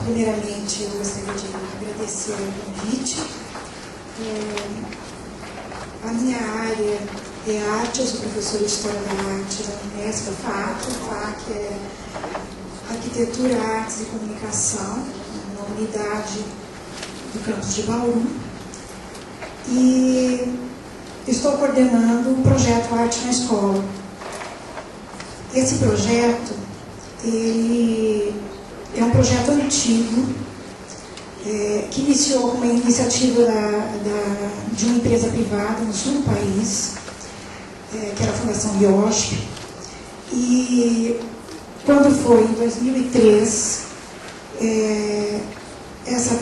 Primeiramente, eu gostaria de agradecer o convite. A minha área é arte, eu sou professora de História da Arte da Unesp, FAC. FAC é Arquitetura, Artes e Comunicação, na unidade do campus de Bauru. E estou coordenando o projeto Arte na Escola. Esse projeto, ele é um projeto antigo, que iniciou com uma iniciativa de uma empresa privada no sul do país, que era a Fundação IOSP. E quando foi em 2003,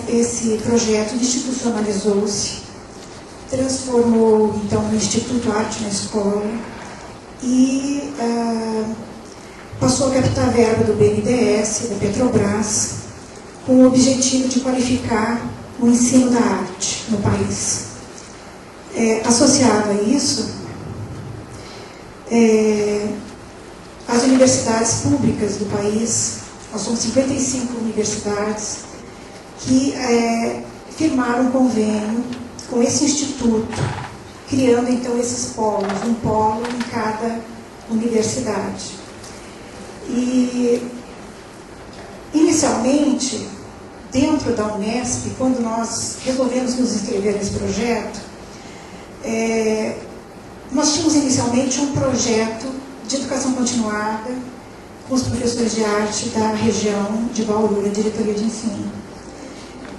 esse projeto institucionalizou-se, transformou então no Instituto Arte na Escola e passou a captar verba do BNDES, da Petrobras, com o objetivo de qualificar o ensino da arte no país. Associado a isso, as universidades públicas do país, nós somos 55 universidades, que firmaram um convênio com esse instituto, criando então esses polos, um polo em cada universidade. E, inicialmente, dentro da Unesp, quando nós resolvemos nos inscrever nesse projeto, nós tínhamos inicialmente um projeto de educação continuada com os professores de arte da região de Bauru, da diretoria de ensino.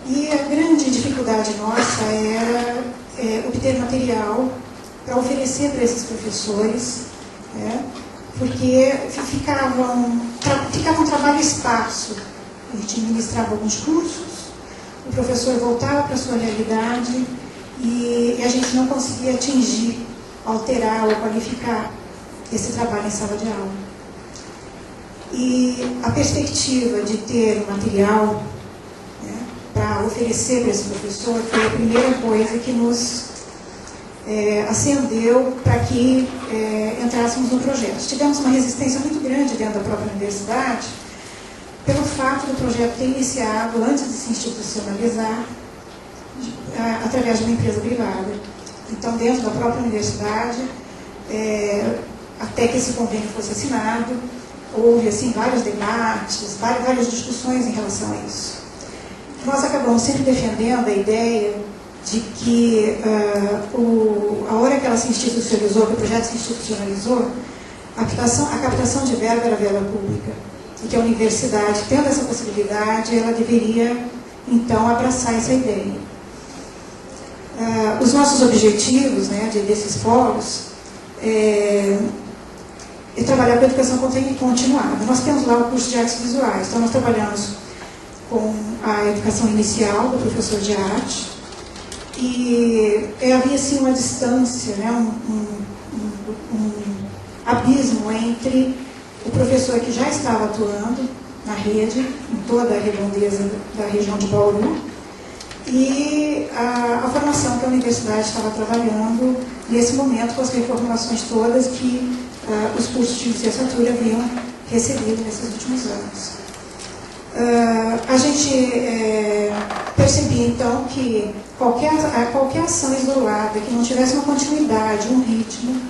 E a grande dificuldade nossa era obter material para oferecer para esses professores, porque ficava um trabalho esparso. A gente ministrava alguns cursos, o professor voltava para a sua realidade e a gente não conseguia atingir, alterar ou qualificar esse trabalho em sala de aula. E a perspectiva de ter material para oferecer para esse professor foi a primeira coisa que nos acendeu para que entrássemos no projeto. Tivemos uma resistência muito grande dentro da própria universidade, pelo fato do projeto ter iniciado antes de se institucionalizar, através de uma empresa privada. Então, dentro da própria universidade, até que esse convênio fosse assinado, houve assim, vários debates, várias discussões em relação a isso. Nós acabamos sempre defendendo a ideia de que a hora que ela se institucionalizou, que o projeto se institucionalizou, a captação de verba era verba pública. E que a universidade, tendo essa possibilidade, ela deveria, então, abraçar essa ideia. Os nossos objetivos, desses polos, é trabalhar com a educação continuada. Nós temos lá o curso de artes visuais, então nós trabalhamos com a educação inicial do professor de arte, e havia assim uma distância, um abismo entre o professor que já estava atuando na rede, em toda a redondeza da região de Bauru, e a formação que a universidade estava trabalhando nesse momento, com as reformulações todas que os cursos de licenciatura haviam recebido nesses últimos anos. A gente percebia, então, que qualquer ação isolada, que não tivesse uma continuidade, um ritmo,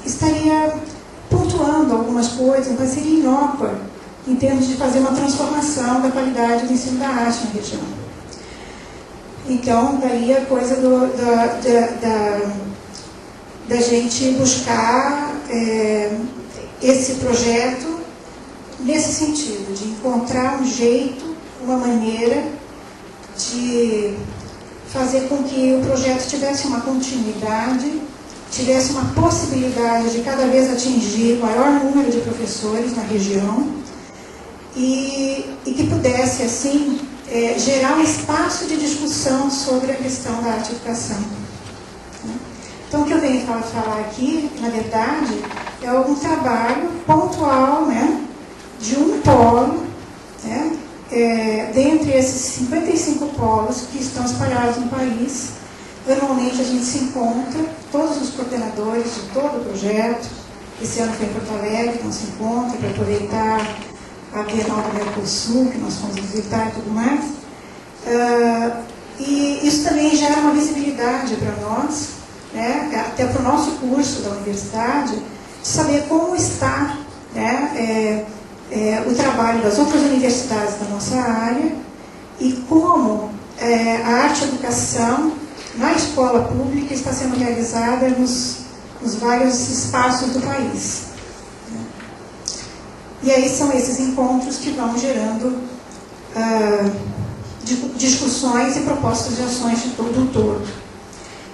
estaria pontuando algumas coisas, mas seria inócua em termos de fazer uma transformação da qualidade do ensino da arte na região. Então, daí a coisa da gente buscar esse projeto nesse sentido, de encontrar um jeito, uma maneira de fazer com que o projeto tivesse uma continuidade, tivesse uma possibilidade de cada vez atingir o maior número de professores na região e que pudesse, assim, gerar um espaço de discussão sobre a questão da arte e educação. Então, o que eu venho falar aqui, na verdade, é um trabalho pontual, de um polo, dentre esses 55 polos que estão espalhados no país. Anualmente a gente se encontra, todos os coordenadores de todo o projeto. Esse ano foi em Porto Alegre, então se encontra para aproveitar a Bienal do Mercosul, que nós fomos visitar e tudo mais. E isso também gera uma visibilidade para nós, né, até para o nosso curso da universidade, de saber como está, né, o trabalho das outras universidades da nossa área e como a arte-educação na escola pública está sendo realizada nos vários espaços do país. E aí são esses encontros que vão gerando discussões e propostas de ações de todo o todo.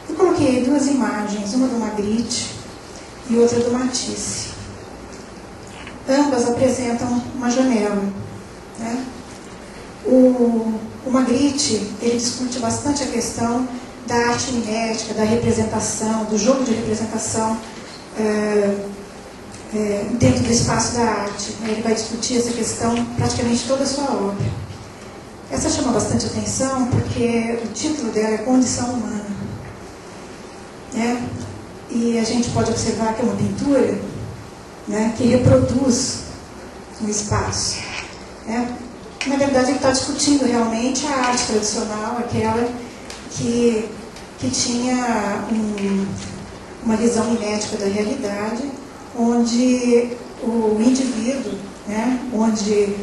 Eu coloquei duas imagens, uma do Magritte e outra do Matisse. Ambas apresentam uma janela, né? O Magritte, ele discute bastante a questão da arte mimética, da representação, do jogo de representação dentro do espaço da arte. Ele vai discutir essa questão praticamente toda a sua obra. Essa chama bastante atenção porque o título dela é Condição Humana, né? E a gente pode observar que é uma pintura, né, que reproduz um espaço, né? Na verdade, ele está discutindo realmente a arte tradicional, aquela que tinha uma visão mimética da realidade, onde o indivíduo, né, onde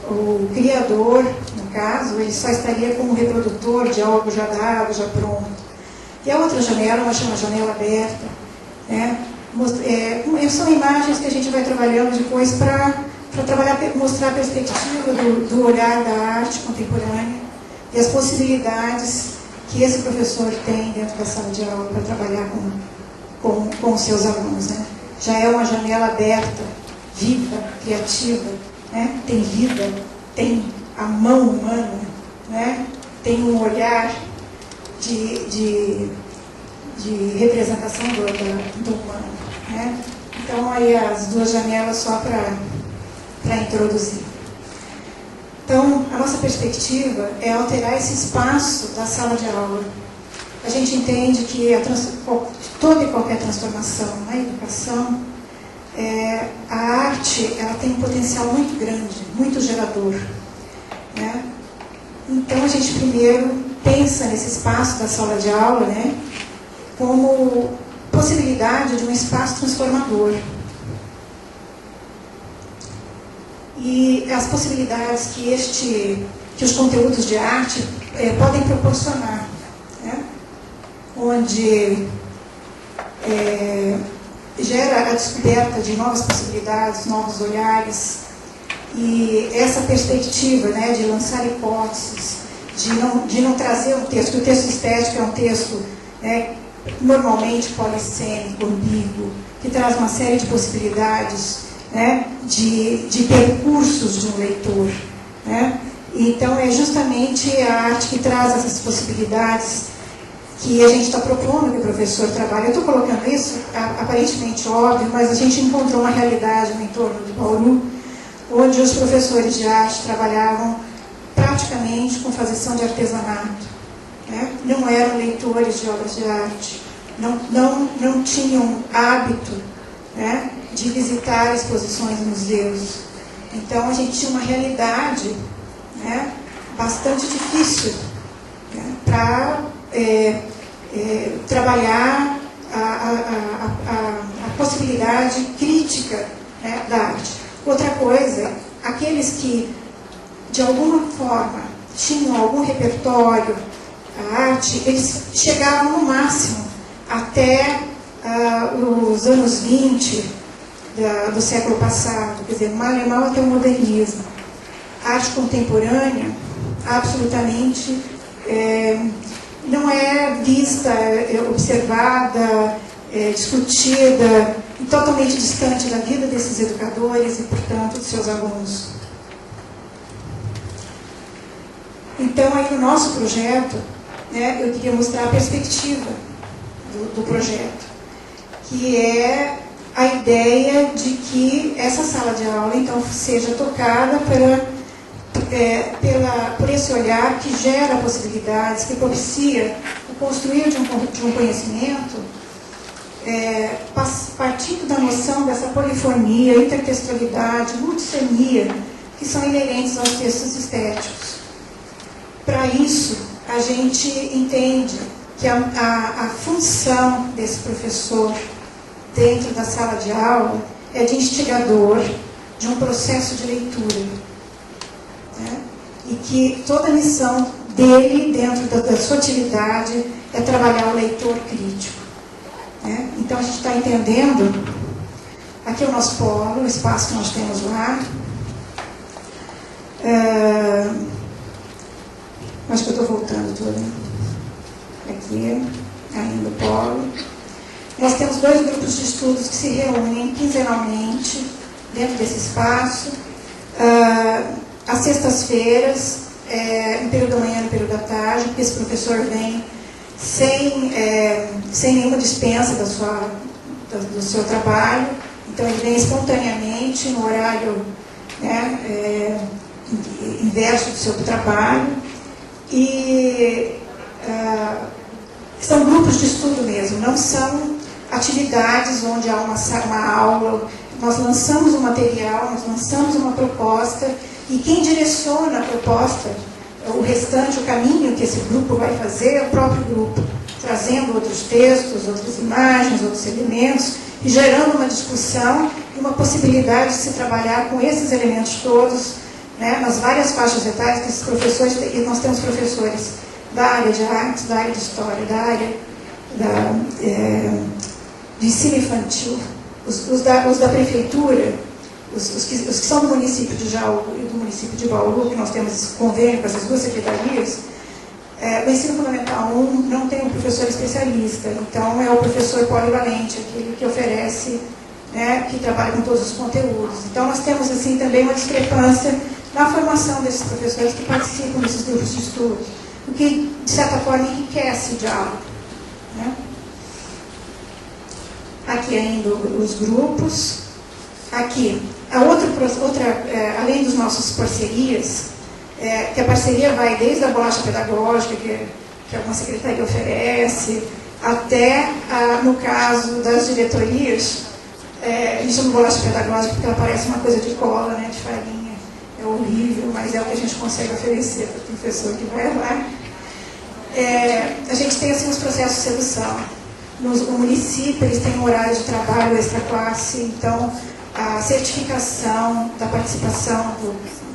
o criador, no caso, ele só estaria como reprodutor de algo já dado, já pronto. E a outra janela, uma chama janela aberta, né? São imagens que a gente vai trabalhando depois para mostrar a perspectiva do olhar da arte contemporânea e as possibilidades que esse professor tem dentro da sala de aula para trabalhar com os seus alunos, né? Já é uma janela aberta, viva, criativa, né? Tem vida, tem a mão humana, né? Tem um olhar de representação do humano, né? Então, aí as duas janelas só para introduzir. Então, a nossa perspectiva é alterar esse espaço da sala de aula. A gente entende que toda e qualquer transformação na educação, a arte, ela tem um potencial muito grande, muito gerador, né? Então, a gente primeiro pensa nesse espaço da sala de aula, né, como possibilidade de um espaço transformador. E as possibilidades que os conteúdos de arte podem proporcionar, né? Onde gera a descoberta de novas possibilidades, novos olhares, e essa perspectiva, né, de lançar hipóteses, de não trazer um texto, o texto estético é um texto, né, normalmente polissêmico, ambíguo, que traz uma série de possibilidades, né, de percursos de um leitor, né? Então é justamente a arte que traz essas possibilidades que a gente está propondo que o professor trabalhe. Eu estou colocando isso aparentemente óbvio, mas a gente encontrou uma realidade no entorno de Bauru, onde os professores de arte trabalhavam praticamente com fazição de artesanato, né? Não eram leitores de obras de arte, não tinham hábito, né, de visitar exposições em museus. Então, a gente tinha uma realidade, né, bastante difícil, né, para trabalhar a possibilidade crítica, né, da arte. Outra coisa, aqueles que, de alguma forma, tinham algum repertório, a arte, eles chegavam no máximo até os anos 20 do século passado, quer dizer, mal e mal até o modernismo. A arte contemporânea, absolutamente, não é vista, observada, discutida, totalmente distante da vida desses educadores e, portanto, dos seus alunos. Então, aí no nosso projeto, né, eu queria mostrar a perspectiva do projeto, que é a ideia de que essa sala de aula, então, seja tocada por esse olhar que gera possibilidades, que propicia o construir de um conhecimento, partindo da noção dessa polifonia, intertextualidade, multissemia, que são inerentes aos textos estéticos. Para isso, a gente entende que a função desse professor dentro da sala de aula é de instigador de um processo de leitura, né? E que toda a missão dele, dentro da sua atividade, é trabalhar o leitor crítico, né? Então, a gente está entendendo, aqui é o nosso polo, o espaço que nós temos lá. Acho que eu estou voltando tudo. Aqui, ainda o polo. Nós temos 2 grupos de estudos que se reúnem quinzenalmente dentro desse espaço. Às sextas-feiras, no período da manhã e no período da tarde, porque esse professor vem sem nenhuma dispensa do seu trabalho. Então, ele vem espontaneamente no horário, né, inverso do seu trabalho. E são grupos de estudo mesmo, não são atividades onde há uma aula. Nós lançamos um material, nós lançamos uma proposta, e quem direciona a proposta, o restante, o caminho que esse grupo vai fazer, é o próprio grupo, trazendo outros textos, outras imagens, outros elementos, e gerando uma discussão e uma possibilidade de se trabalhar com esses elementos todos, né, nas várias faixas etárias que esses professores, e nós temos professores da área de artes, da área de história, da área de ensino infantil, os da prefeitura, os que são do município de Jaú e do município de Bauru, que nós temos esse convênio com essas 2 secretarias. O ensino fundamental 1 não tem um professor especialista, então é o professor polivalente, aquele que oferece, né, que trabalha com todos os conteúdos. Então nós temos assim também uma discrepância na formação desses professores que participam desses grupos de estudo, o que, de certa forma, enriquece o diálogo, né? Aqui ainda os grupos. Aqui, além dos nossos parcerias, que a parceria vai desde a bolacha pedagógica, que alguma secretaria oferece, até, no caso das diretorias, a gente chama de bolacha pedagógica porque ela parece uma coisa de cola, né, de farinha. É horrível, mas é o que a gente consegue oferecer para o professor que vai lá. A gente tem assim, os processos de sedução. O município, eles têm um horário de trabalho extra-classe, então a certificação da participação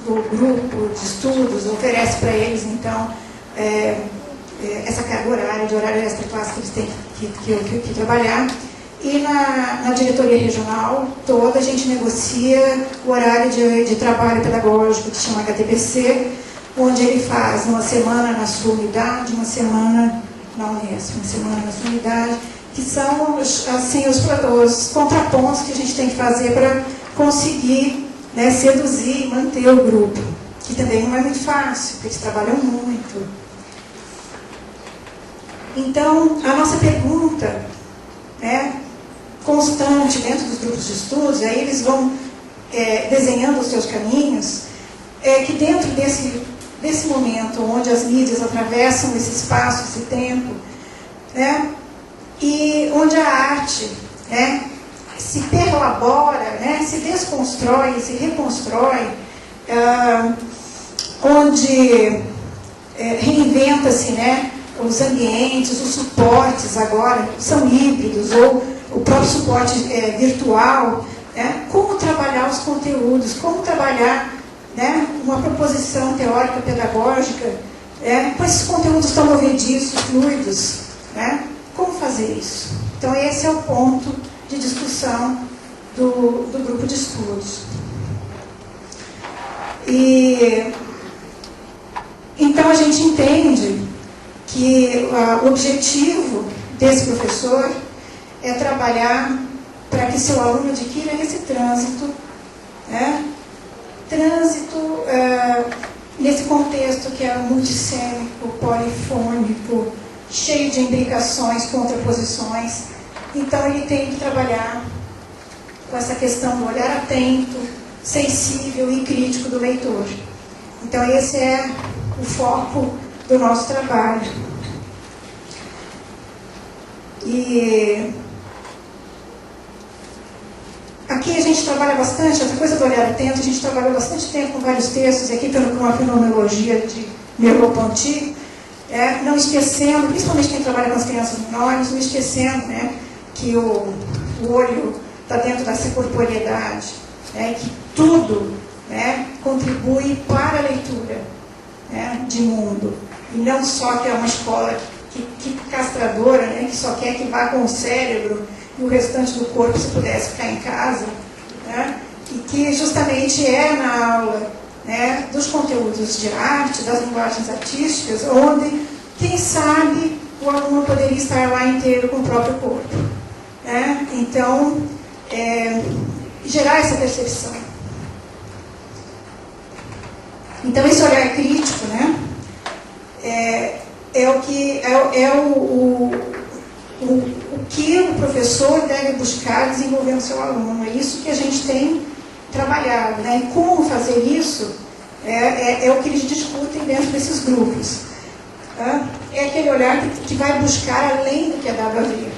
do grupo de estudos oferece para eles, então, essa carga horária, de horário extra-classe que eles têm que trabalhar. E na diretoria regional toda, a gente negocia o horário de trabalho pedagógico, que chama HTPC, onde ele faz uma semana na sua unidade, uma semana na Unesp, uma semana na sua unidade, que são assim, os contrapontos que a gente tem que fazer para conseguir, né, seduzir e manter o grupo, que também não é muito fácil, porque eles trabalham muito. Então, a nossa pergunta, né, constante dentro dos grupos de estudos, aí eles vão desenhando os seus caminhos, que dentro desse momento onde as mídias atravessam esse espaço, esse tempo, né, e onde a arte, né, se perlabora, né, se desconstrói, se reconstrói, onde reinventa-se, né, os ambientes, os suportes agora são híbridos, ou o próprio suporte virtual, né, como trabalhar os conteúdos, como trabalhar, né, uma proposição teórica pedagógica com esses conteúdos tão movediços, fluidos, né? Como fazer isso? Então, esse é o ponto de discussão do grupo de estudos. E, então, a gente entende que o objetivo desse professor é trabalhar para que seu aluno adquira esse trânsito, né? Trânsito nesse contexto que é multissêmico, polifônico, cheio de imbricações, contraposições. Então, ele tem que trabalhar com essa questão do olhar atento, sensível e crítico do leitor. Então, esse é o foco do nosso trabalho. E aqui Aqui a gente trabalha bastante, essa coisa do olhar atento, a gente trabalha bastante tempo com vários textos, e aqui por uma fenomenologia de Merleau-Ponty, não esquecendo, principalmente quem trabalha com as crianças menores, não esquecendo, né, que o olho está dentro dessa corporeidade, que tudo, né, contribui para a leitura, né, de mundo, e não só que é uma escola que castradora, né, que só quer que vá com o cérebro e o restante do corpo, se pudesse ficar em casa, né, e que justamente é na aula, né, dos conteúdos de arte, das linguagens artísticas, onde, quem sabe, o aluno poderia estar lá inteiro com o próprio corpo. Né? Então, gerar essa percepção. Então, esse olhar crítico, né, o que o professor deve buscar desenvolver no seu aluno. É isso que a gente tem trabalhado, né? E como fazer isso é o que eles discutem dentro desses grupos. É aquele olhar que vai buscar além do que é dado a ver,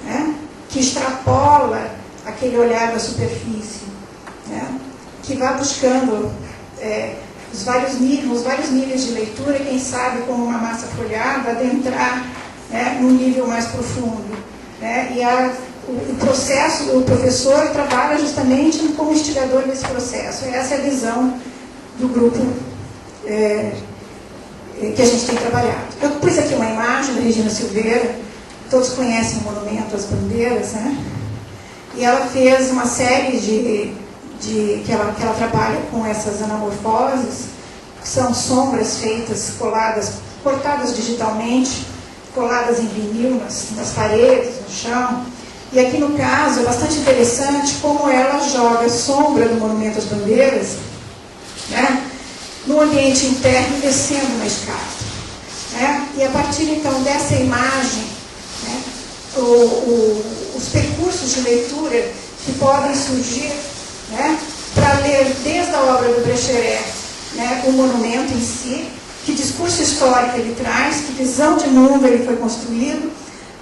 né? Que extrapola aquele olhar da superfície, né? Que vai buscando os vários níveis de leitura, quem sabe como uma massa folhada, adentrar, né, num nível mais profundo. Né? E o processo, o professor trabalha justamente como instigador desse processo. Essa é a visão do grupo que a gente tem trabalhado. Eu pus aqui uma imagem da Regina Silveira, todos conhecem o Monumento às Bandeiras, né? E ela fez uma série que ela trabalha com essas anamorfoses, que são sombras feitas, cortadas digitalmente, coladas em vinil nas paredes, no chão. E aqui no caso é bastante interessante como ela joga a sombra do Monumento às Bandeiras, né, no ambiente interno, descendo uma escada. Né? E a partir então dessa imagem, né, os percursos de leitura que podem surgir, né, para ler desde a obra do Brecheret, né, o monumento em si, que discurso histórico ele traz, que visão de mundo ele foi construído,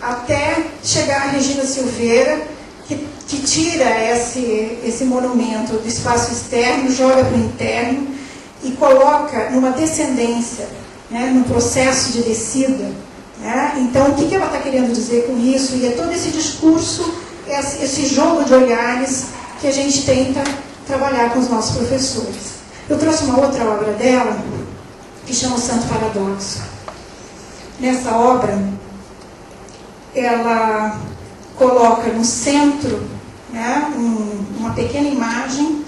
até chegar a Regina Silveira, que tira esse monumento do espaço externo, joga para o interno e coloca numa descendência, né, num processo de descida. Né? Então, o que ela está querendo dizer com isso? E é todo esse discurso, esse jogo de olhares que a gente tenta trabalhar com os nossos professores. Eu trouxe uma outra obra dela, que chama O Santo Paradoxo. Nessa obra, ela coloca no centro, né, uma pequena imagem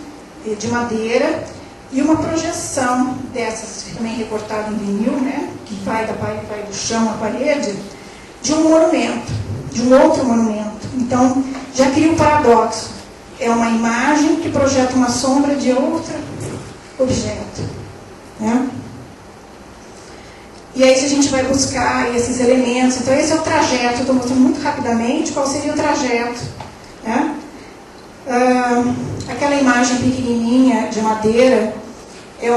de madeira e uma projeção dessas, também recortada em vinil, né, que vai do chão à parede, de um monumento, de um outro monumento. Então, já cria um paradoxo. É uma imagem que projeta uma sombra de outro objeto. Né? E aí, se a gente vai buscar esses elementos, então esse é o trajeto, eu estou mostrando muito rapidamente qual seria o trajeto. Né? Aquela imagem pequenininha de madeira é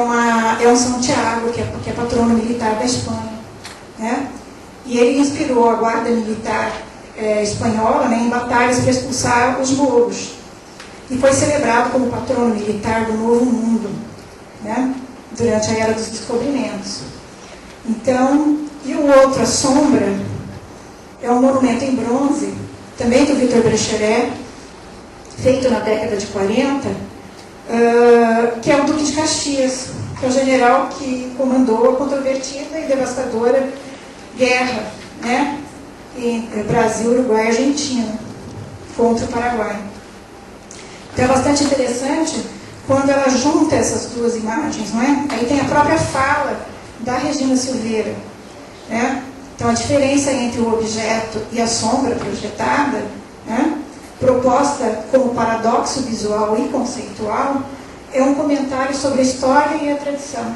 um Santiago, que é patrono militar da Espanha. Né? E ele inspirou a guarda militar espanhola, né, em batalhas para expulsar os lobos. E foi celebrado como patrono militar do Novo Mundo, né, durante a Era dos Descobrimentos. Então, e o outro, a sombra, é um monumento em bronze, também do Victor Brecheret, feito na década de 40, que é o Duque de Caxias, que é o general que comandou a controvertida e devastadora guerra, né, em Brasil, Uruguai e Argentina, contra o Paraguai. Então é bastante interessante quando ela junta essas duas imagens, não é? Aí tem a própria fala da Regina Silveira. Né? Então a diferença entre o objeto e a sombra projetada, né, proposta como paradoxo visual e conceitual, é um comentário sobre a história e a tradição.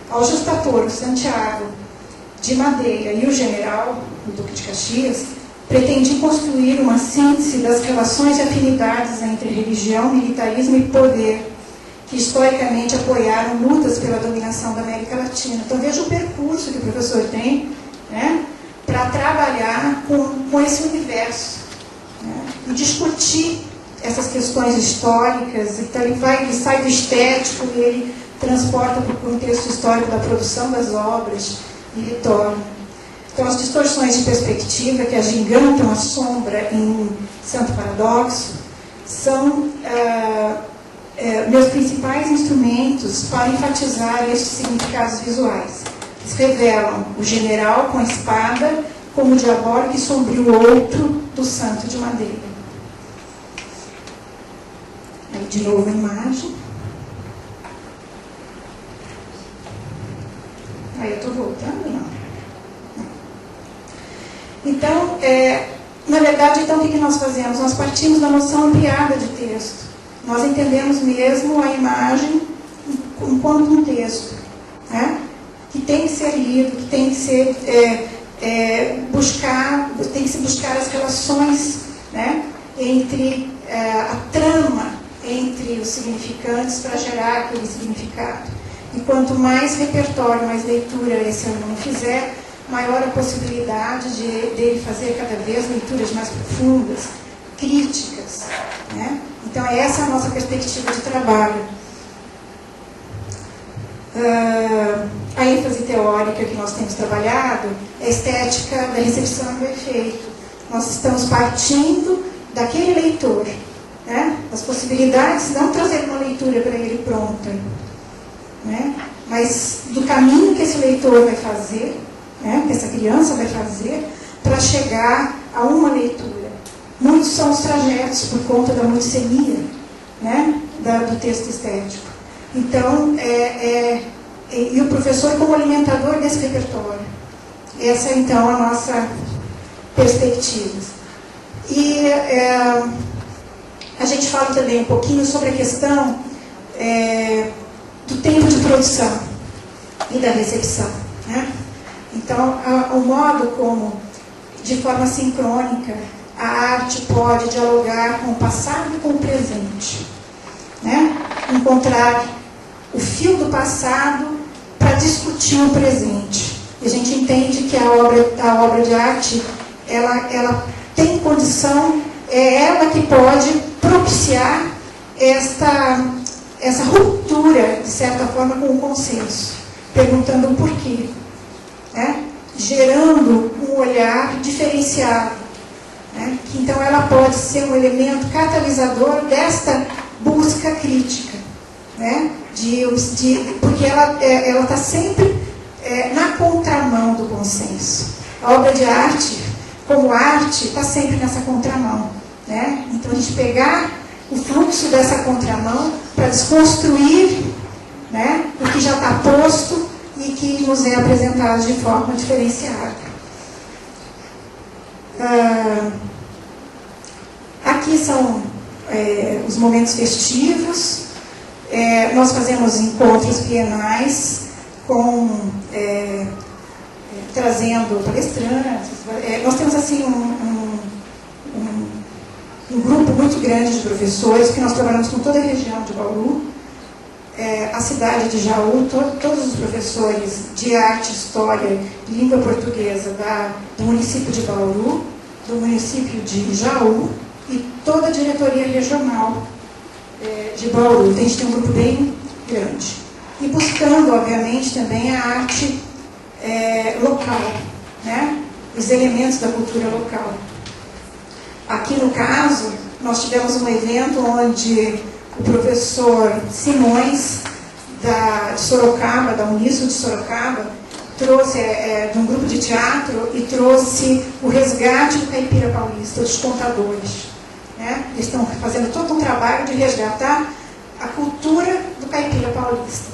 Ao justapor o Santiago de madeira e o general, o Duque de Caxias, pretendi construir uma síntese das relações e afinidades entre religião, militarismo e poder, que historicamente apoiaram lutas pela dominação da América Latina. Então veja o percurso que o professor tem, né, para trabalhar com esse universo, né, e discutir essas questões históricas, então ele sai do estético e ele transporta para o contexto histórico da produção das obras e retorna. Então, as distorções de perspectiva que agigantam a sombra em Santo Paradoxo são meus principais instrumentos para enfatizar estes significados visuais. Eles revelam o general com a espada como o diabólico e sombrio outro do santo de madeira. Aí, de novo, a imagem. Aí eu estou voltando, não. Então, na verdade, então, o que nós fazemos? Nós partimos da noção ampliada de texto. Nós entendemos mesmo a imagem enquanto um texto, né? Que tem que ser lido, que tem que ser tem que se buscar as relações, né? Entre a trama entre os significantes para gerar aquele significado. E quanto mais repertório, mais leitura esse aluno fizer, maior a possibilidade dele fazer cada vez leituras mais profundas, críticas, né? Então, essa é a nossa perspectiva de trabalho. A ênfase teórica que nós temos trabalhado é a estética da recepção do efeito. Nós estamos partindo daquele leitor, né? As possibilidades, não trazer uma leitura para ele pronta, né? Mas do caminho que esse leitor vai fazer, né? Que essa criança vai fazer para chegar a uma leitura. Muitos são os trajetos por conta da multissemia, né? Do texto estético. Então, e o professor como alimentador desse repertório. Essa é, então, a nossa perspectiva. E a gente fala também um pouquinho sobre a questão do tempo de produção e da recepção, né? Então, o modo como, de forma sincrônica, a arte pode dialogar com o passado e com o presente, né? Encontrar o fio do passado para discutir o presente. E a gente entende que a obra de arte, ela tem condição, é ela que pode propiciar essa ruptura, de certa forma, com o consenso, perguntando o porquê, né? Gerando um olhar diferenciado, né? Que, então, ela pode ser um elemento catalisador desta busca crítica, né? Porque ela está sempre na contramão do consenso. A obra de arte, como arte, está sempre nessa contramão, né? Então, a gente pegar o fluxo dessa contramão para desconstruir, né, o que já está posto e que nos é apresentado de forma diferenciada. Aqui são os momentos festivos. Nós fazemos encontros bienais trazendo palestrantes. Nós temos assim um grupo muito grande de professores, que nós trabalhamos com toda a região de Bauru, a cidade de Jaú, todos os professores de arte, história e língua portuguesa do município de Bauru, do município de Jaú e toda a diretoria regional de Bauru. Então, a gente tem um grupo bem grande. E buscando, obviamente, também a arte local, né? Os elementos da cultura local. Aqui, no caso, nós tivemos um evento onde o professor Simões, de Sorocaba, da Unisco de Sorocaba, trouxe de um grupo de teatro e trouxe o resgate do caipira paulista, dos contadores, né? Eles estão fazendo todo um trabalho de resgatar a cultura do caipira paulista,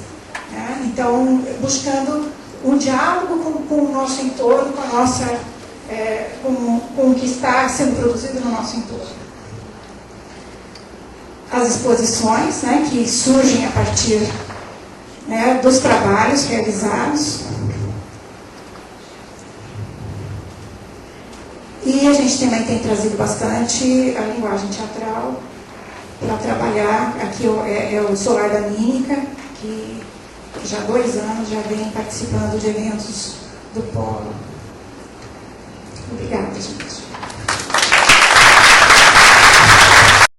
né? Então, buscando um diálogo com o nosso entorno, com a nossa... com o que está sendo produzido no nosso entorno. As exposições, né, que surgem a partir, né, dos trabalhos realizados. E a gente também tem trazido bastante a linguagem teatral para trabalhar. Aqui é o Solar da Mímica, que já há 2 anos já vem participando de eventos do Polo. Obrigada, gente.